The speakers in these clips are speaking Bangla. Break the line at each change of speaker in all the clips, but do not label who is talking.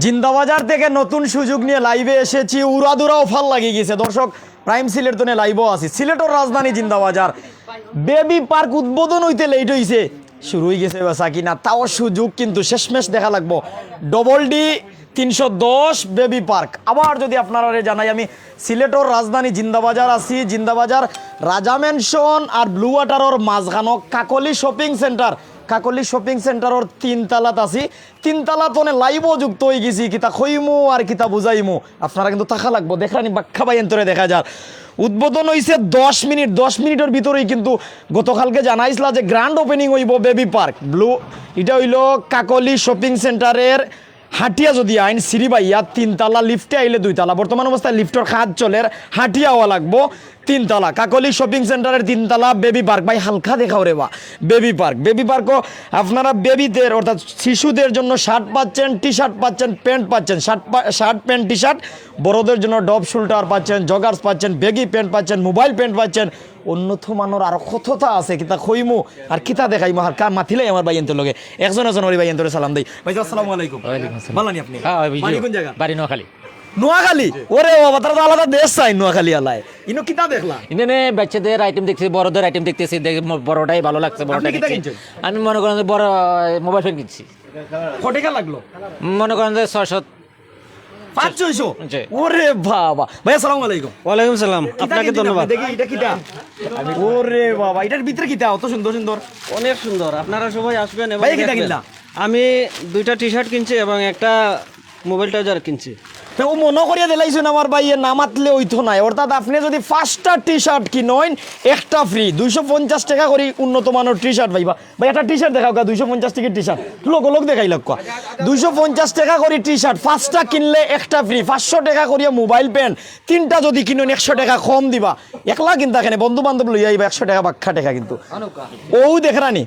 জিন্দাবাজার থেকে নতুন সুযোগ নিয়ে লাইভে এসেছি, উড়াদুরা অফার লাগিয়ে গেছে দর্শক। প্রাইম সিলেট তো লাইভও আছি, সিলেটের রাজধানী জিন্দাবাজার বেবি পার্ক উদ্বোধন হইতে লেট হইছে, শুরু হয়ে গেছে বেচা কিনা, তাও সুযোগ কিন্তু শেষমেশ দেখা লাগবো। Double D 310 baby park. আবার যদি আপনারা জানাই, আমি সিলেটের রাজধানী জিন্দাবাজার আছি, জিন্দাবাজার রাজা ম্যানশন আর ব্লু ওয়াটারের মাঝখানো কাকলি শপিং সেন্টার, কাকলি শপিং সেন্টারের 3 তলাত আছি। 3 তলাত লাইভও যুক্ত হয়ে গেছি, কিতা খইমু আর কিতা বুঝাইমু, আপনারা কিন্তু থাকা লাগবো, দেখরানি বাক্কা বাই এন্তরে দেখা যার। উদ্বোধন হয়েছে 10 মিনিট, 10 মিনিটের ভিতরেই কিন্তু গতকালকে জানাইছিলা যে গ্র্যান্ড ওপেনিং হইব বেবি পার্ক ব্লু। এটা হইল কাকলি শপিং সেন্টারের হাটিয়া যদি আইন সিঁড়িবাইয়া 3 তলা, লিফটে আইলে 2 তলা, বর্তমান অবস্থায় লিফটের খাত চলে, হাটিয়া হওয়া লাগবো 3 তলা। কাকলি শপিং সেন্টারের 3 তলা বেবি পার্ক। ভাই হালকা দেখাও রে বা বেবি পার্ক। বেবি পার্কও আপনারা বেবিদের অর্থাৎ শিশুদের জন্য শার্ট পাচ্ছেন, টি শার্ট পাচ্ছেন, প্যান্ট পাচ্ছেন, শার্ট প্যান্ট টি শার্ট, বড়দের জন্য ডব শোল্ডার পাচ্ছেন, জগার্স পাচ্ছেন, বেগি প্যান্ট পাচ্ছেন, মোবাইল প্যান্ট পাচ্ছেন, উন্নত মানের আরো কতটা আছে, কিতা খইমু আর কিতা দেখাইমু আর কা মাথিলাই আমার ভাই এন্তর লগে একজন ওই ভাই এন্তরে সালাম দেই। ভাই আসসালামু আলাইকুম। ভালো নি আপনি?
হ্যাঁ
বাড়ি কোন জায়গা?
বাড়ি নোয়াখালী।
নোয়াখালী? ওরে বাবা, তারা তো আলাদা দেশ চাই নোয়াখালী আলাই। ইনো কিতা দেখলা?
ইনে বাচ্চাদের আইটেম দেখছি, বড়দের আইটেম দেখতেছি, বড়টাই ভালো লাগছে, বড়টা কিনছি। আমি মনে করেন যে বড় মোবাইল ফোন কিনছি।
কত টাকা লাগলো?
মনে করেন যে 600
500। ওরে বাবা। ভাই আসসালামু আলাইকুম।
ওয়ালাইকুম সালাম, আপনাকে ধন্যবাদ।
দেখি এটা কিটা? ওরে বাবা, এটার ভিতরে কিটা অত সুন্দর সুন্দর?
অনেক সুন্দর, আপনারা সবাই আসবেন এবং
ভাই কিটা
দেখবেন।
কিনলা?
আমি 2টা টি শার্ট কিনছি এবং একটা মোবাইল চার্জার কিনছি।
তো ও মনে করিয়া দিলাইছেন আমার ভাই, এ নামাতলে ওইতো নাই, অর্থাৎ আপনি যদি 5টা টি শার্ট কিনেন একটা ফ্রি, 250 টাকা করে উন্নত মানের টি শার্ট। ভাইবা ভাই একটা টি শার্ট দেখাও, 250 টাকার টি শার্ট লোক দেখাই লোক 250 টাকা করে টি শার্ট, 5টা কিনলে একটা ফ্রি, 500 টাকা করিয়া মোবাইল প্যান্ট, 3টা যদি কিনেন 100 টাকা কম দিবা। একলা কিনতা কেন, বন্ধু বান্ধব লইয়া আইবা, 100 টাকা বাক্কা টাকা কিন্তু ও দেখরানি।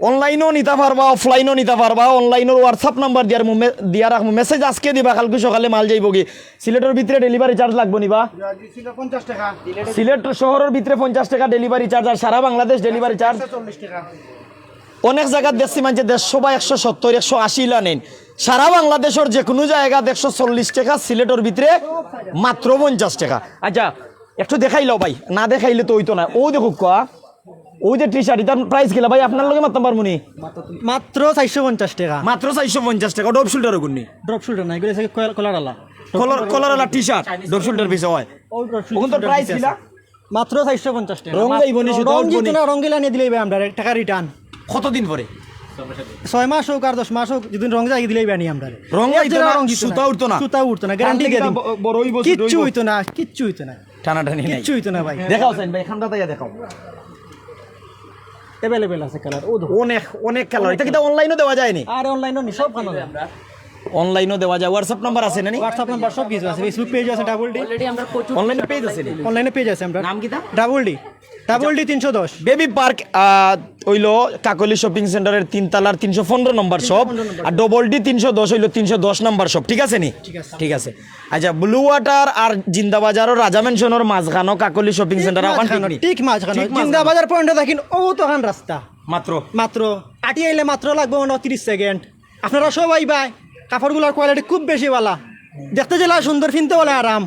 অনলাইনও নিতে পারবা, অফলাইনও নিতে পারবা। অনলাইনের হোয়াটসঅ্যাপ নাম্বার দিয়া রাখবো, মেসেজ আজকে দিবা, কালকে সকালে মাল যাইব কি। সিলেটের ভিতরে ডেলিভারি চার্জ লাগবো নিবা, সিলেট শহরের ভিতরে 50 টাকা ডেলিভারি চার্জ, আর সারা বাংলাদেশ ডেলিভারি চার্জ 40 টাকা। অনেক জায়গায় দেখছি মানছে 150 বা 170 180 লা নেন। সারা বাংলাদেশের যে কোনো জায়গা 140 টাকা, সিলেটের ভিতরে মাত্র 50 টাকা। আচ্ছা একটু দেখাইলাও ভাই, না দেখাইলে তো হইতো না। ও দেখো কা ওই যে টি শার্ট, এটার প্রাইস গেলা ভাই আপনার লগে মারতাম পারবো নি?
মাত্র 450 টাকা।
মাত্র 450 টাকা। ডব শোল্ডার গুনি,
ড্রপ শুল্ডার নাই, এগুলো কলারালা
কলারওয়ালা টি শার্ট ডব শোল্ডার পিছে হয়। ওখান তো প্রাইস কিলা
মাত্র 450 টাকা।
রং যাইব নি শুধু
রং জিতো না, রঙ্গিলা নিয়ে দিলেই ভাই আমরা টাকা রিটার্ন।
কতদিন পরে?
6 মাস হোক আর 10 মাস হোক, যদি রং যাই দিলেই বানি আমরা।
রং যাইতো না, সুতা উঠতো না,
সুতা উঠতো না, গ্যারান্টি দিয়ে দিই।
বড় হইব,
কিচ্ছু হইতো না, কিচ্ছু হইতো না,
টানাটানি নাই,
কিচ্ছু হইতো না ভাই।
দেখাও সাইন ভাই, খান্দা তাইয়া দেখাও।
अवेलेबल আছে কালার, ও
অনেক অনেক কালার। এটা কি অনলাইনও দেওয়া যায় নি?
আর অনলাইনও নি, সব খানো যায়।
অনলাইনও দেওয়া যায়। হোয়াটসঅ্যাপ নাম্বার আছে না নি?
হোয়াটসঅ্যাপ নাম্বার সব কিছু আছে, ফেসবুক পেজ আছে ডাবল ডি,
অলরেডি আমরা অনলাইনে পেজ আছে নি?
অনলাইনে পেজ আছে আমরা।
নাম কিটা?
ডাবল ডি 310
বেবি পার্ক হইলো কাকলি শপিং সেন্টারের 3 তলার 315 নম্বর শপ, আর ডবল ডি 310 হইলো 310 নম্বর শপ। ঠিক আছে নি? ঠিক আছে। আচ্ছা ব্লু ওয়াটার আর জিন্দাবাজারের রাজা মেনশনের মাঝখানো কাকলি শপিং সেন্টার ওখান
ঠিক মাঝখানে জিন্দাবাজার পয়েন্টে দেখেন, ও তো খান রাস্তা
মাত্র
মাত্র আটি আইলে মাত্র লাগবে 30 সেকেন্ড। আপনারা সবাই ভাই, কাপড়গুলোর কোয়ালিটি খুব বেশি ভালো, দেখতে জেলা সুন্দর, কিনতে বলে আরাম।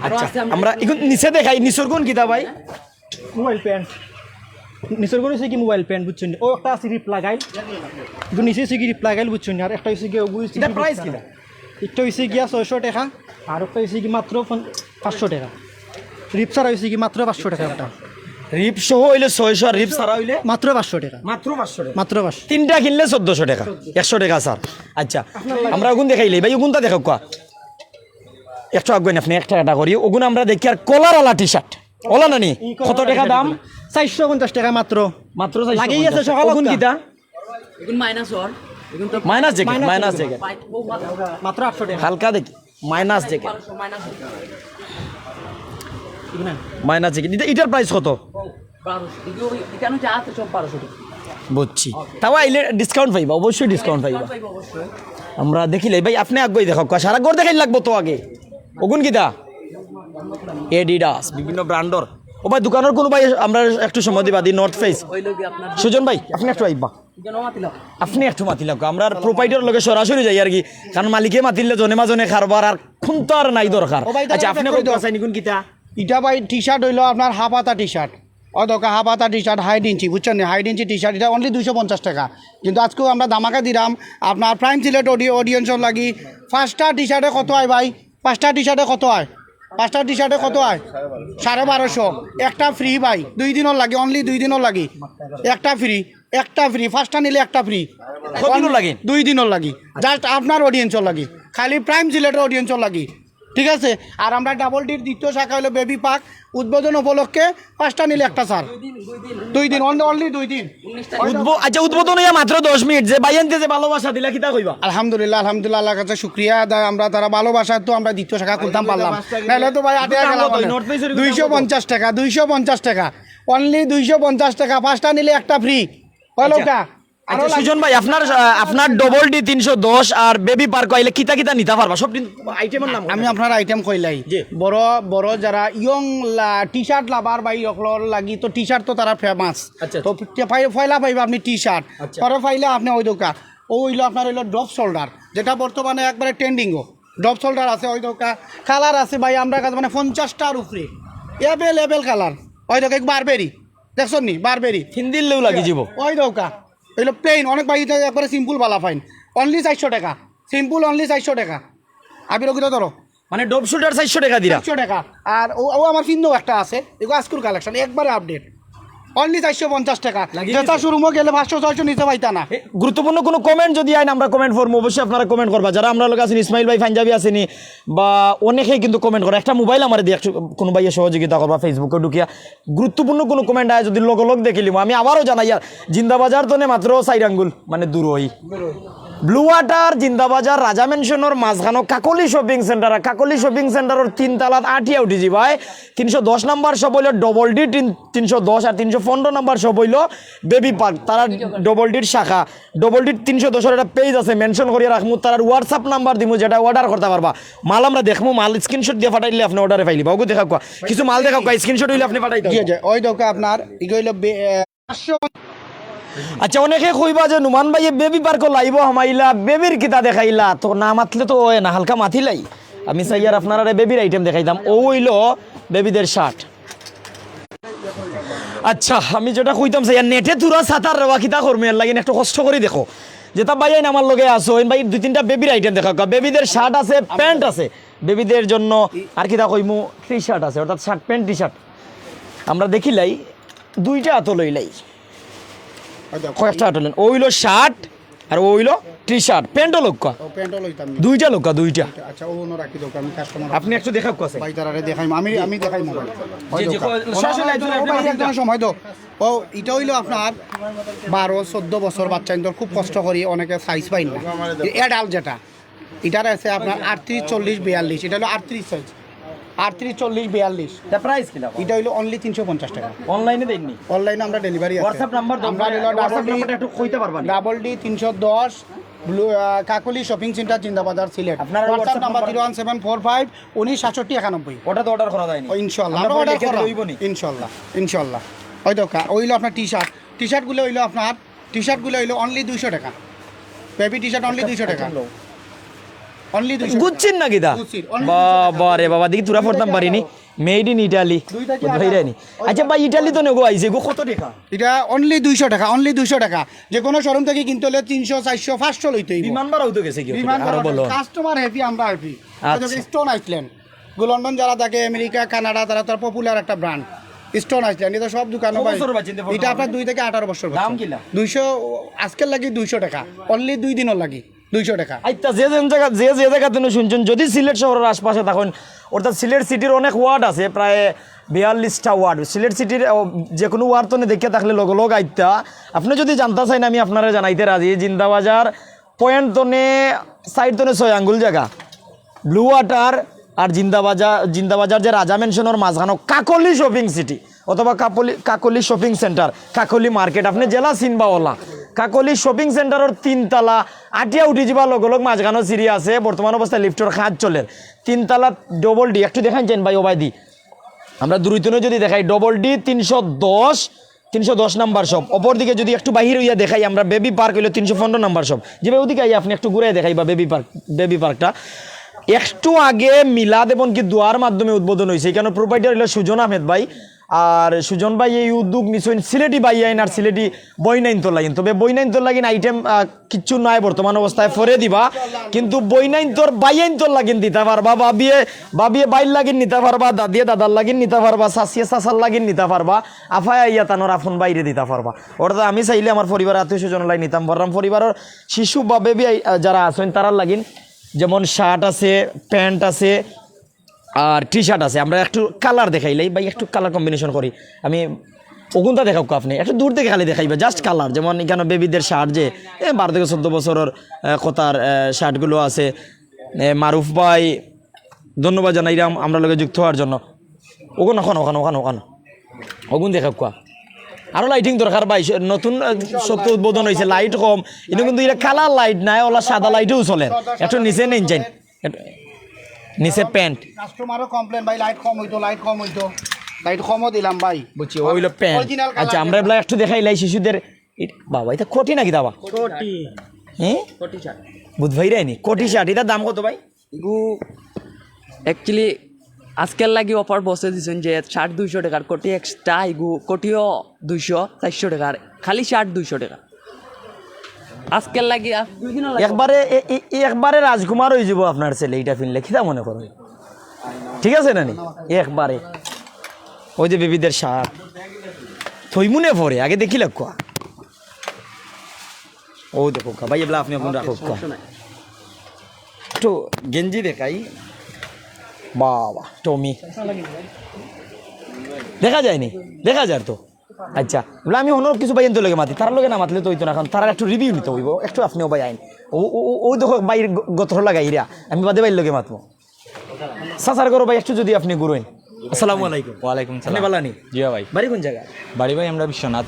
আচ্ছা আমরা এখন নিচে দেখাই, নিচের কোন কিতা ভাই?
মোবাইল প্যান্ট, নিচের কোন হচ্ছে কি মোবাইল প্যান্ট, বুঝছেন? ও একটা সিরিপ লাগাইল, কিন্তু নিচে হচ্ছে কি রিপ লাগাইল, বুঝছেন? আর একটা হচ্ছে কি
এটা প্রাইস কিটা?
একটা হচ্ছে গিয়া 600 টাকা, আর একটা হচ্ছে কি মাত্র 500 টাকা। রিপ ছাড়া হচ্ছে কি মাত্র 500 টাকা। একটা
রিপ সহ হইলে 600, আর রিপ ছাড়া হইলে
মাত্র 500 টাকা।
মাত্র 500 টাকা।
মাত্র 500।
3টা কিনলে 1400 টাকা, 100 টাকা স্যার। আচ্ছা আমরা ওগুন দেখাইলে ভাই, ওগুনটা দেখাও কোয়া একটু আগুন আপনি 1 টাকাটা করি। ওগুন আমরা দেখি। আর কলারওয়ালা টি শার্ট ওলা নানি কত টাকা দাম?
450 টাকা মাত্র।
মাত্র
লাগেই আছে সকাল।
ওগুন কিটা?
এগুন মাইনাস ওর, এগুন তো
মাইনাস জ্যাকেট, মাইনাস জ্যাকেট
মাত্র 800 টাকা।
হালকা দেখি, minus jacket,
minus
minus jacket. এটার প্রাইস কত?
1200। এগুলো কেন যা আছে সব 1200 টাকা।
বুঝছি। তাও আইলে ডিসকাউন্ট পাইবা, অবশ্যই ডিসকাউন্ট পাইবা।
অবশ্যই
আমরা দেখিলে ভাই আপনি আগে দেখাও, সারা ঘর দেখাই লাগবো তো আগে। ওগুন কিটা? এডিডাস, বিভিন্ন ব্র্যান্ডর। ও ভাই দোকানের কোনো ভাই আমরা একটু সময় দিবা দি, নর্থ ফেস। সুজন ভাই আপনি একটু আইবা।
এখানেও মাতিলাম
আপনি একটু মাতিল আমরা প্রোপাইটার লগে সরাসরি যাই আর কি কারণ মালিকে মাতিলে জনে মাজনে খারবার আর খুন তো আর নাই দরকার
ও ভাই, তাহলে
আচ্ছা আপনি
একটা
কই
করে দাও।
আছেন নিকুন কিতা
এটা ভাই টি শার্ট হইলো আপনার হাফ হাতা টি শার্ট ও দোকা হাফ হাতা টি শার্ট হাইড ইঞ্চি বুঝছেন হাইড ইঞ্চি টি শার্ট এটা অনলি 250 টাকা কিন্তু আজকেও আমরা দামাকা দিলাম আপনার প্রাইম সিলেট অডিয়েন্সর লাগি 5টা টি শার্টে কত হয় ভাই 5টা টি শার্টে কত হয় 5টা টি শার্টে কত হয় 1250 একটা ফ্রি ভাই 2 দিনের লাগে অনলি 2 দিনের লাগে একটা ফ্রি 5টা নিলে একটা ফ্রি
কতদিনের লাগে?
2 দিনের লাগি জাস্ট আপনার অডিয়েন্সর লাগি খালি প্রাইম সিলেটের অডিয়েন্সর লাগি ঠিক আছে আর আমরা ডাবল ডির দ্বিতীয় শাখা হলো বেবি পার্ক উদ্বোধন উপলক্ষে 5টা নিলে একটা স্যার 2 দিন অনলি 2 দিন
আচ্ছা উদ্বোধন হইয়া মাত্র 10 মিনিট যে বাইয়ানতে যে ভালোবাসা দিলা কিতা কইবা
আলহামদুলিল্লাহ আল্লাহর কাছে শুক্রিয়া আদায় আমরা তারা ভালোবাসা তো আমরা দ্বিতীয় শাখা খুলতাম পারলাম নাহলে তো ভাই আটে গেলাম 250 টাকা 250 টাকা অনলি 250 টাকা 5টা নিলে একটা ফ্রি হলো কা
আচ্ছা সুজন ভাই আপনার ডবল ডি 310 আর বেবি পার্ক আইলে কিতা কিতা নিতে পারবা সব আইটেমের নাম
আমি আপনার আইটেম কইলাই
জি।
বড় বড় যারা ইয়ং টি শার্ট লাভার বাই অকলর লাগি তো টি শার্ট তো তারা ফেমাস
আচ্ছা।
তো পয়লা পাইবা আপনি টি শার্ট
আচ্ছা।
পরে পাইলে আপনি ওই দোকা ও হইলো আপনার হইলো ড্রপ শোল্ডার যেটা বর্তমানে একবারে ট্রেন্ডিংও ড্রপ শোল্ডার আছে ওই দোকা কালার আছে ভাই আমরা কাছে মানে 50টার উপরে এভেলেবেল কালার ওই দোকা বারবেরি দেখছো নি বারবেরি
হিন্দিলেও লাগি যাব
ওই দোকা হইলো প্লেন অনেক ভাই একবারে সিম্পল বালা ফাইন অনলি 400 টাকা সিম্পল অনলি 400 টাকা আমি রকিত ধরো
মানে ডব শুটার 400 টাকা দিরা
400 টাকা আর ও আমার ফিন্দো একটা আছে এগুলো আজকুর কালেকশন একবারে আপডেট অনলি 450 টাকা যেটা শোরুমে গেলে 500-600 নিতে পাইতা না
গুরুত্বপূর্ণ কোনো কমেন্ট যদি আইন আমরা কমেন্ট করবো অবশ্যই আপনারা কমেন্ট করবা যারা আমরা লোক আছেন ইসমাইল ভাই পাঞ্জাবি আসেনি বা অনেকেই কিন্তু কমেন্ট করে একটা মোবাইল আমার দিয়ে কোনো ভাইয়ের সহযোগিতা করবা ফেসবুকে ঢুকিয়া গুরুত্বপূর্ণ কোনো কমেন্ট আয় যদি লোক দেখিলিম আমি আবারও জানাই আর জিন্দাবাজার তো মাত্র 4 আঙ্গুল মানে দূর হই ব্লু ওয়াটার জিন্দাবাজার রাজা মেনশনের মাঝখানো কাকলি শপিং সেন্টার কাকলি শপিং সেন্টারের 3 তালাত আটিয়া উঠিছি ভাই 310 নাম্বার সব হইল ডবল ডি 310 আর 315 নাম্বার সব হইল বেবি পার্ক তারা ডবল ডির শাখা ডবল ডি 310 একটা পেজ আছে মেনশন করিয়া রাখমু তার হোয়াটসঅ্যাপ নাম্বার দিমু যেটা অর্ডার করতে পারবা মাল আমরা দেখমু মাল স্ক্রিনশট দিয়ে পাঠাইলে আপনি অর্ডারে পাইলি বাবু দেখা কোয়া কিছু মাল দেখা কোয়া স্ক্রিনশট হইলে আপনি পাঠাইতে
জি জি ওই দোকা আপনার এগুলো 500
আচ্ছা অনেকে কইবা যে নুমান ভাই বেবি পার্ক লাইব হামাইলা বেবির কিতা দেখাইলা তো না মাতলে তো ওই না হালকা মাতিলাই আমি চাই আর আপনারা বেবির আইটেম দেখাইতাম ও হইল বেবিদের শার্ট আচ্ছা আমি যেটা কইতাম চাই নেটে তুরা সাতার রেওয়া কিতা করবে এর লাগিন একটু কষ্ট করে দেখো যেটা ভাই আমার লগে আসো ভাই 2-3টা বেবির আইটেম দেখা বেবিদের শার্ট আছে প্যান্ট আছে বেবিদের জন্য আর কিতা কইমু টি শার্ট আছে অর্থাৎ শার্ট প্যান্ট টি শার্ট আমরা দেখিলাই 2টা হাত লইলাই কয়েকটা হাটলেন ও হইলো শার্ট আর ও হইলো টি শার্ট প্যান্টও লোক
প্যান্টও লইতাম
2টা লোক 2টা
আচ্ছা ও নো রাখি দোকা আমি কাস্টমার
আপনি একটু দেখাও কাছে
ভাই তারারে দেখাই আমি দেখাই মোবাইল
জি, জি, সরাসরি একজন আপনি
একজন সময় তো ও এটা হইলো আপনার 12-14 বছর বাচ্চা ইন্দর খুব কষ্ট করি অনেকে সাইজ পাই না অ্যাডাল্ট যেটা এটার আছে আপনার 38-40-42 এটা হলো 38 সাইজ 38-40-42
দা প্রাইস কিনা
এটা হইলো অনলি 350 টাকা
অনলাইনে দেননি
অনলাইনে আমরা ডেলিভারি আছে
হোয়াটসঅ্যাপ নাম্বার
আমরা হইলো
হোয়াটসঅ্যাপ নাম্বারটা একটু কইতে পারবা না
ডাবল ডি 310 ব্লু কাকলি শপিং সেন্টার জিন্দাবাজার সিলেট
আপনার
হোয়াটসঅ্যাপ
WhatsApp
নাম্বার
number?
01745 196791
ওটা তো অর্ডার করা যায়নি
ইনশাআল্লাহ
আমরা
আমরা অর্ডার
লিখে
করা
লইব নি
ইনশাআল্লাহ ওই তো ওইলো আপনার টি শার্টগুলো হইলো আপনার টি-শার্টগুলো হইলো অনলি 200 টাকা বেবি টি শার্ট অনলি 200 টাকা অনলি 200
গুচ্ছিন না কিতা
গুচ্ছির, only
বাবা রে বাবা দেখি তুরা পড়তাম পারিনি মেড ইন ইটালি বুঝাইরানি আচ্ছা ভাই ইটালি তো নেগো আইছে গো কত টাকা
এটা অনলি 200 টাকা যে কোনো শোরুম থেকে কিনতে হলে 300 400 500 লইতে হইব
বিমান ভাড়াও তো গেছে কি
বিমান
আরো বলো
কাস্টমার হ্যাপি আমরা হ্যাপি
আচ্ছা।
স্টোন আইসল্যান্ড লন্ডন যারা থাকে আমেরিকা কানাডা তারা তার পপুলার একটা ব্র্যান্ড স্টোন আইসল্যান্ড এটা সব দোকানে
কত
পাই
বছর বাচ্চা দিতে
এটা আপনার 2 থেকে 18 বছর
দাম কিলা?
200 আজকের লাগি 200 টাকা অনলি 2 দিনের লাগি 200 টাকা
আচ্ছা যে জায়গা তুমি শুনছেন যদি সিলেট শহরের আশপাশে থাকুন অর্থাৎ সিলেট সিটির অনেক ওয়ার্ড আছে প্রায় 42টা ওয়ার্ড সিলেট সিটির যে কোনো ওয়ার্ড তো দেখে থাকলে লগ আইতা আপনি যদি জানতে চাইন আমি আপনারা জানাইতে রাজি জিন্দাবাজার পয়েন্ট তনে সাইড তনে 6 আঙ্গুল জায়গা ব্লু ওয়াটার আর জিন্দাবাজার যে রাজা মেনশনের মাঝখানো কাকলি শপিং সিটি অথবা কাকলি শপিং সেন্টার কাকলি মার্কেট আপনি জেলা চিনবাওয়ালা কাকলি শপিং সেন্টারের 3 তালা আটিয়া উঠি যাবা লগ মাঝখানো সিঁড়ি আছে বর্তমান অবস্থায় লিফটের কাজ চলে 3 তালা ডবল ডি একটু দেখান চেন ভাই ওবাই দি আমরা দ্রুতনে যদি দেখাই ডবল ডি 310 310 নাম্বার শপ। অপরদিকে যদি একটু বাহির হইয়া দেখাই আমরা, বেবি পার্ক হইলো 315 নাম্বার শপ। যেভাবে ওদিকে আইয়া আপনি একটু ঘুরে দেখাই বা বেবি পার্কটা একটু আগে মিলাদ এবং কি দোয়ার মাধ্যমে উদ্বোধন হয়েছে। এখানে প্রোপাইটার হলো সুজন আহমেদ ভাই। আর সুজন ভাই এই উদ্যোগ নিশ্চয়ই সিলেটি বাই আইন আর সিলেটি বইনাইনতর লাগিন। তবে বইনাইনতর লাগিন আইটেম কিচ্ছু নাই বর্তমান অবস্থায় ফরে দিবা, কিন্তু বইনাইনতর বাইয়াইনতর লাগিন দিতে পারবা, বাবিয়ে বাইর লাগিন নিতে পারবা, দাদিয়ে দাদার লাগিন নিতে পারবা, চাষিয়ে চাষার লাগিন নিতে পারবা, আফায় আইয়া তানোর আফন বাইরে দিতে পারবা। অর্থাৎ আমি চাইলে আমার পরিবার আত্মীয় স্বজন লাই নিতাম পারলাম। পরিবারের শিশু বা বেবি যারা আছেন তারার লাগিন যেমন শার্ট আছে, প্যান্ট আছে আর টি শার্ট আছে। আমরা একটু কালার দেখাইলাই ভাই, একটু কালার কম্বিনেশন করি। আমি ওগুনটা দেখাও আপনি একটু দূর থেকে খালি দেখাইবা জাস্ট কালার। যেমন এখানে বেবিদের শার্ট যে 12 থেকে 14 বছরের কথার শার্টগুলো আছে। মারুফ ভাই ধন্যবাদ জানাইলাম আমরা লগে যুক্ত হওয়ার জন্য। ওগুন ওখান ওগুন দেখাও কোয়া। আরও লাইটিং দরকার ভাই, নতুন শক্তি উদ্বোধন হয়েছে, লাইট কম কিন্তু কিন্তু এটা কালার লাইট নাই, ওলা সাদা লাইটেও চলে। একটু নিচে নেই যাই, নিচে প্যান্ট।
কাস্টমারও কমপ্লেন ভাই লাইট কম হইতো, লাইট কমও দিলাম ভাই।
বুঝছি ওইলো প্যান্ট। আচ্ছা আমরা এগুলা একটু দেখাইলাই শিশুদের। বাবা এটা কোটি নাকি দাবা?
কোটি
হ্যাঁ
কোটি শার্ট
বুধ ভাই রাইনি কোটি শার্ট, এটার দাম কত ভাই?
এগু অ্যাকচুয়ালি আজকের লাগি অফার বসে দিছেন যে শার্ট 200 টাকার, কোটি এক্সট্রা এগু কোটিও 200-400 টাকার, খালি শার্ট 200 টাকা আজকের লাগি।
একবারে রাজকুমার হয়ে যাব আপনার ছেলে এইটা ফিনলে, কিতা মনে করো? ঠিক আছে না নি? একবারে ওই যে বেবিদের শার্ট থই মনে পড়ে আগে দেখি লাগ ও দেখো ভাই এগুলা আপনি আপনি রাখো। একটু গেঞ্জি দেখাই, বাবা টমি দেখা যায়নি, দেখা যায় তো। আচ্ছা বলে আমি অন্য কিছু ভাই এনতে লগে মাতি, তার লগে না মাতলে তো হইতো না, কারণ তারা একটু রিভিউ নিতে হইব। একটু আপনিও ভাই আইন ও দেখো বাইর গতর লাগাইরা আমি বাদে বাইর লগে মাতবো। সাসার করো ভাই একটু যদি আপনি ঘুরেন। আসসালামু আলাইকুম।
ওয়ালাইকুম
আপনি
সালাম।
বালানি?
জি ভাই।
বাড়ি কোন জায়গা?
বাড়ি ভাই আমরা বিশ্বনাথ।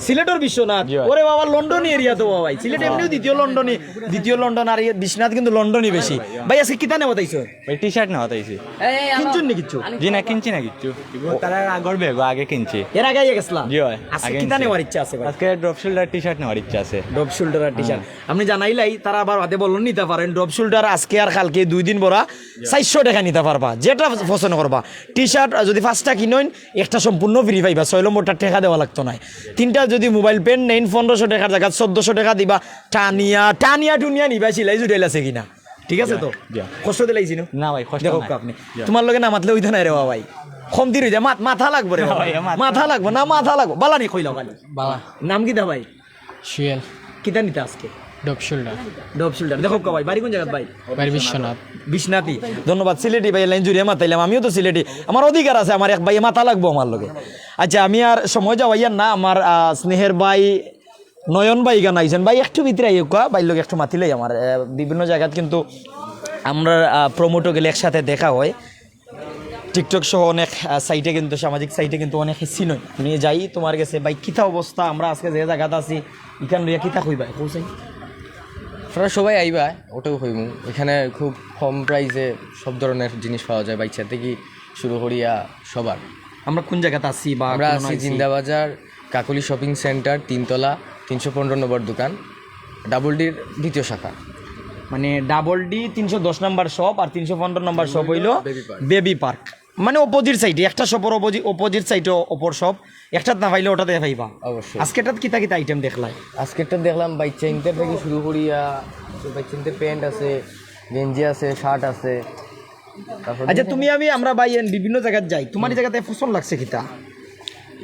সিলেটের বিশ্বনাথ?
জি ভাই।
ওরে বাবা লন্ডন এরিয়া তো ভাই। সিলেট এমনিও দ্বিতীয় লন্ডন আর বিশ্বনাথ কিন্তু লন্ডনই বেশি। ভাই আজকে কিতা নেব তাইছো?
ভাই টি শার্ট নেওয়া তাইছি।
কিনছুন নি কিচ্ছু?
জি না কিনছি না কিচ্ছু, তারা আগর বেগো আগে কিনছি।
এর আগে আইয়া গেছলা?
জি ভাই।
আজকে কিতা নেওয়ার ইচ্ছা আছে ভাই?
আজকে ড্রপ শোল্ডার টি শার্ট নেওয়ার ইচ্ছা আছে।
ড্রপ শোল্ডার আর টি শার্ট আপনি জানাইলাই, তারা আবার হাতে বলুন নিতে পারেন। ড্রপ শোল্ডার আজকে আর কালকে 2 দিন বড়া 400 টাকা নিতে পারবা, যেটা পছন্দ করবা। টি শার্ট যদি 5টা কিনেন একটা সম্পূর্ণ ফ্রি পাইবা, 6 নম্বরটা টাকা দেওয়া লাগতো না। 3টা যদি মোবাইল পেন নেন 1500 টাকার জায়গা 1400 টাকা দিবা। টানিয়া টুনিয়া নিবা, সিলাই জুড়াইল আছে কিনা? ঠিক আছে তো? কষ্ট দিলাইছি
না ভাই কষ্ট
দেখো
নাই।
আপনি তোমার লগে না মাতলে ওইটা নাই রে ভাই, কমতি রয়ে যায়। মাথা লাগবো রে ভাই, মাথা লাগবো না, মাথা লাগবো। বালানি কইলাও খালি
বালা
নাম কিতা ভাই?
শুয়েল
কিতা নিতে আজকে?
ডপ শোল্ডার
ডব শোল্ডার দেখো ভাই। বাড়ি কোন জায়গা ভাই?
বাড়ি বিশ্বনাথ।
বিশ্বনাথী। ধন্যবাদ। সিলেটি ভাই লাইন জুড়ে মাতাইলাম, আমিও তো সিলেটি, আমার অধিকার আছে, আমার এক ভাই মাথা লাগবো আমার লগে। আচ্ছা আমি আর সময় যাওয়াইয়ার না, আমার স্নেহের ভাই নয়ন ভাই গান আইছেন। ভাই একটু ভিতরে আইয়া ভাই লোক একটু মাতিলেই আমার বিভিন্ন জায়গাত কিন্তু আমরা প্রমোটও গেলে একসাথে দেখা হয়। টিকটক সহ অনেক সাইটে কিন্তু সামাজিক সাইটে কিন্তু অনেক চিনই নিয়ে যাই তোমার কাছে। ভাই কিতা অবস্থা, আমরা আজকে যে জায়গাতে আছি এখান লইয়া কিতা কইবা কৌসাই?
আপনারা সবাই আইবা, ওটাও হইমু। এখানে খুব কম প্রাইসে সব ধরনের জিনিস পাওয়া যায়, বাচ্চা থেকে শুরু করিয়া সবার।
আমরা কোন জায়গাতে আছি বা
আমরা
কোন
আছি
আইছি?
জিন্দাবাজার কাকলি শপিং সেন্টার 3 তলা 315 নম্বর দোকান, ডাবল ডির 2য় শাখা।
মানে ডাবল ডি 310 নম্বর শপ আর 315 নম্বর শপ হইলো বেবি পার্ক। মানে অপোজিট সাইডে একটা শপের অপোজিট সাইডে অপর শপ, একটা না পাইলে ওটাতে পাইবা
অবশ্যই।
আজকেটাত কিতা কিতা আইটেম দেখলাই?
আজকেরটা দেখলাম বাচ্চা ইন্টার থেকে শুরু করিয়া বাচ্চা ইন্টার প্যান্ট আছে, গেঞ্জি আছে, শার্ট আছে। তারপর
আচ্ছা তুমি আমরা ভাই বিভিন্ন জায়গায় যাই, তোমার এই জায়গাতে পছন্দ লাগছে কিতা?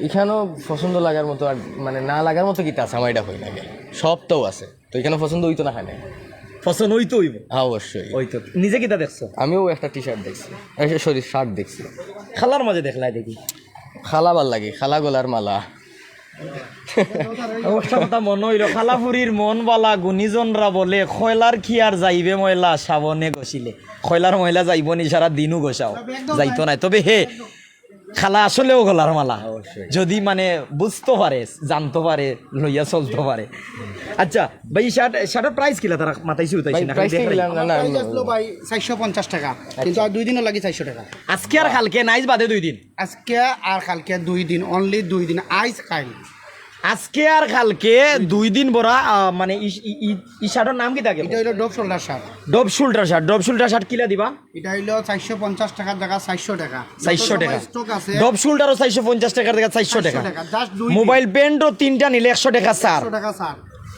এখানেও পছন্দ লাগার মতো আর মানে না লাগার মতো কিতা আছে আমার এটা হই লাগে, সব তো আছে। তো এখানে পছন্দ হইতো না খানে,
পছন্দ হইতো হইব।
হ্যাঁ অবশ্যই।
হইতো। নিজে কিতা দেখছো?
আমিও একটা টি শার্ট দেখছি, সরি শার্ট দেখছি।
খালার মাঝে দেখলাই দেখি
খালা ভাল লাগে, খালা গলার মালা।
একটা কথা মনে হইল, খালাপুরীর মন বালা গুণীজনরা বলে খয়লার কি আর যাইবে ময়লা সাবনে গছিলে। খয়লার ময়লা যাইব নি সারা দিনও গোসাও যাইতো না। তবে হে খালা আসলেও গলার মালা যদি মানে বুঝতে পারে জানতে পারে লইয়া চলতে পারে। আচ্ছা ভাই শার্টের প্রাইস কিলা তারা মাথাইছি উঠাইছি না
প্রাইস না না
প্রাইস আসলো ভাই 450 টাকা, কিন্তু আর 2 দিনও লাগি 400 টাকা।
আজকে আর কালকে নাইজ বাদে 2 দিন,
আজকে আর কালকে 2 দিন, অনলি 2 দিন, আইস কাইল।
আজকে আর কালকে 2 দিন বড়া মানে ই শার্টের নাম কি থাকে?
এটা হলো ডব শোল্ডার শার্ট।
ডব শোল্ডার শার্ট কিলা দিবা?
এটা হলো 450 টাকার জায়গা 400 টাকা।
400 টাকা
স্টক আছে।
ডব শোল্ডারও 450 টাকার জায়গা 400 টাকা।
জাস্ট 2
মোবাইল পেন্টও 3টা নিলে 100 টাকা স্যার।
100 টাকা স্যার।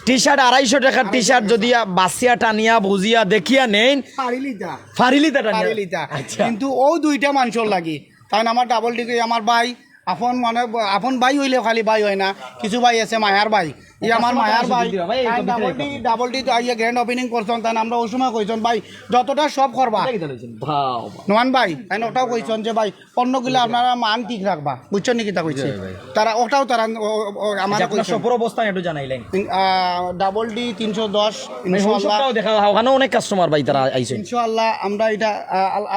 টি শার্ট 250 টাকার টি শার্ট যদি বাসিয়া টানিয়া বুঝিয়া দেখিয়া নেন
পারিলিটা
ফারিলিতা টানিয়া।
পারিলিটা।
আচ্ছা
কিন্তু ও দুইটা মানুষের লাগি, কারণ আমার ডাবল ডিগ্রি আমার ভাই আপন, মানে আপন ভাই হইলেও খালি ভাই হয় না, কিছু ভাই আছে মায়ার ভাই, এই আমার মায়ার ভাই ডাবল ডি আইয়া গ্র্যান্ড ওপেনিং করছেন, তাই আমরা ওই সময় কইছেন ভাই যতটা সব করবা নোয়ান ভাই, তাই ওটাও কইছেন যে ভাই পণ্যগুলো আপনারা মান ঠিক রাখবা, বুঝছেন নাকি তা কইছে তারা, ওটাও তারা আমার
আপনার সফর অবস্থান একটু জানাইলেন।
ডাবল ডি 310 ইনশাআল্লাহ।
সবটাও দেখা ওখানে অনেক কাস্টমার ভাই তারা আইছে
ইনশাআল্লাহ আমরা এটা